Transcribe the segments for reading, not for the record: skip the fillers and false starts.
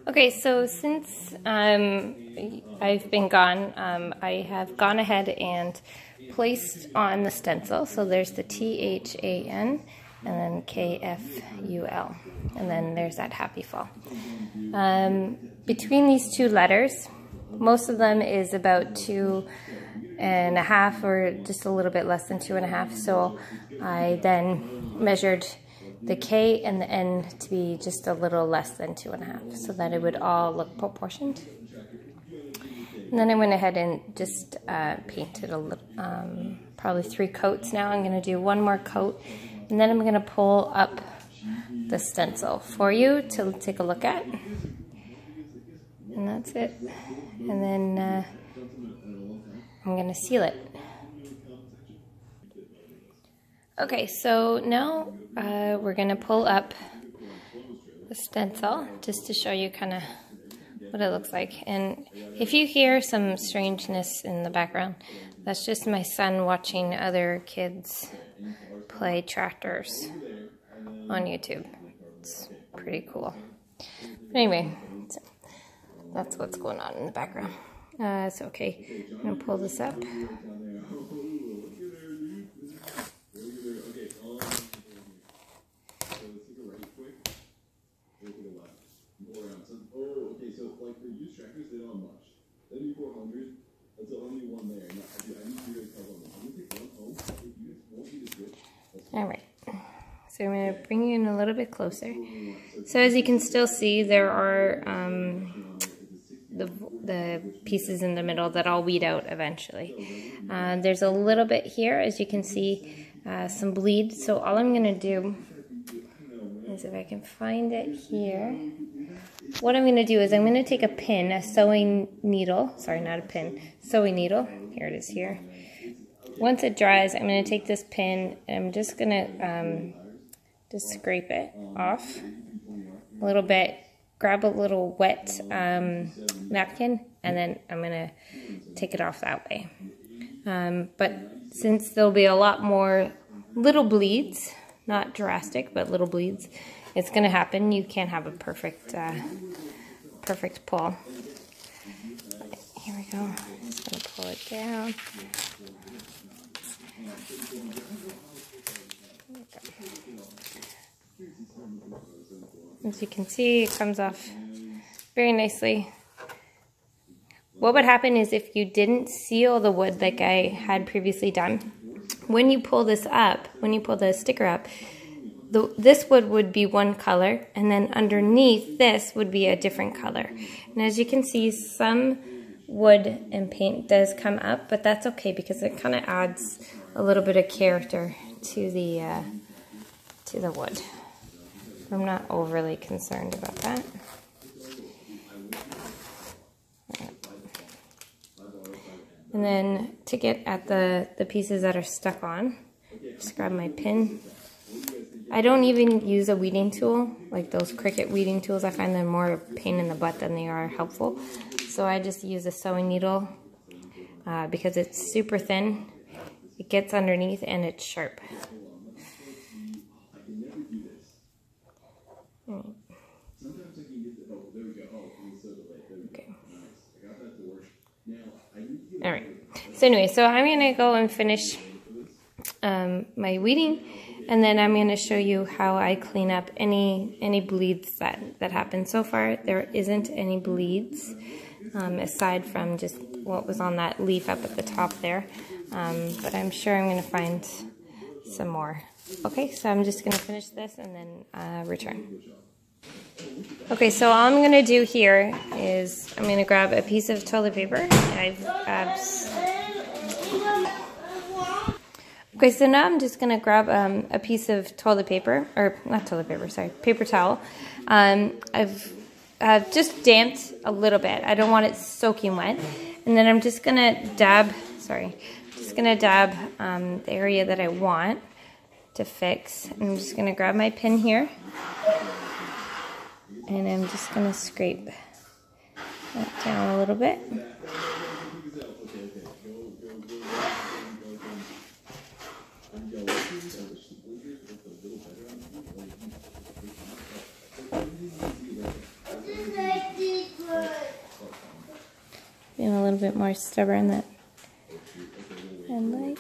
Okay, so since I've been gone, I have gone ahead and placed on the stencil. So there's the THAN and then KFUL, and then there's that happy fall. Between these two letters, most of them is about 2.5 or just a little bit less than 2.5. So I then measured the K and the N to be just a little less than 2.5, so that it would all look proportioned. And then I went ahead and just painted a little, probably 3 coats now. I'm going to do 1 more coat, and then I'm going to pull up the stencil for you to take a look at. And that's it. And then I'm going to seal it. Okay, so now we're going to pull up the stencil just to show you kind of what it looks like. And if you hear some strangeness in the background, that's just my son watching other kids play tractors on YouTube. It's pretty cool. But anyway, so that's what's going on in the background. So okay, I'm going to pull this up. Alright, so I'm going to bring you in a little bit closer. So as you can still see, there are the pieces in the middle that I'll weed out eventually. There's a little bit here, as you can see, some bleed. So all I'm going to do is, if I can find it here, what I'm going to do is I'm going to take a pin, a sewing needle, sorry, not a pin, sewing needle, here it is here. Once it dries, I'm going to take this pin and I'm just going to just scrape it off a little bit, grab a little wet napkin, and then I'm going to take it off that way. But since there'll be a lot more little bleeds, not drastic, but little bleeds, it's going to happen. You can't have a perfect perfect pull. Here we go. I'm just going to pull it down. As you can see, it comes off very nicely. What would happen is, if you didn't seal the wood like I had previously done, when you pull this up, when you pull the sticker up, this wood would be one color, and then underneath this would be a different color. And as you can see, some wood and paint does come up, but that's okay because it kind of adds a little bit of character to the wood. I'm not overly concerned about that. And then to get at the pieces that are stuck on, just grab my pin. I don't even use a weeding tool, like those Cricut weeding tools. I find them more a pain in the butt than they are helpful. So I just use a sewing needle because it's super thin. It gets underneath and it's sharp. Okay. All right. So anyway, so I'm going to go and finish my weeding, and then I'm going to show you how I clean up any bleeds that happen. So far, there isn't any bleeds aside from just what was on that leaf up at the top there. But I'm sure I'm going to find some more. Okay, so I'm just going to finish this and then return. Okay, so all I'm going to do here is I'm going to grab a piece of toilet paper. Okay, so now I'm just going to grab a piece of toilet paper, or not toilet paper, sorry, paper towel. I've just damped a little bit. I don't want it soaking wet. And then I'm just going to dab, the area that I want to fix. And I'm just going to grab my pin here. And I'm just going to scrape that down a little bit. little bit more stubborn than I like.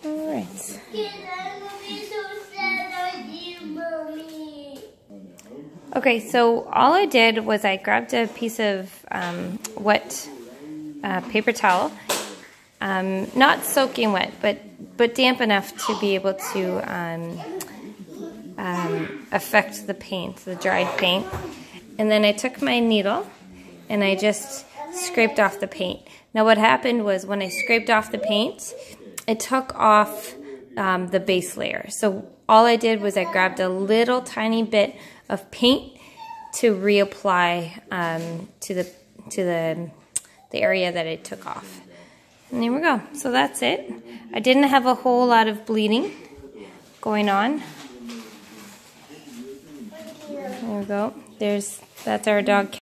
Alright. Okay, so all I did was I grabbed a piece of wet paper towel, not soaking wet, but damp enough to be able to affect the paint, the dried paint. And then I took my needle and I just scraped off the paint. Now what happened was when I scraped off the paint, it took off the base layer. So all I did was I grabbed a little tiny bit of paint to reapply to the area that it took off. And there we go. So that's it. I didn't have a whole lot of bleeding going on. There we go. That's our dog.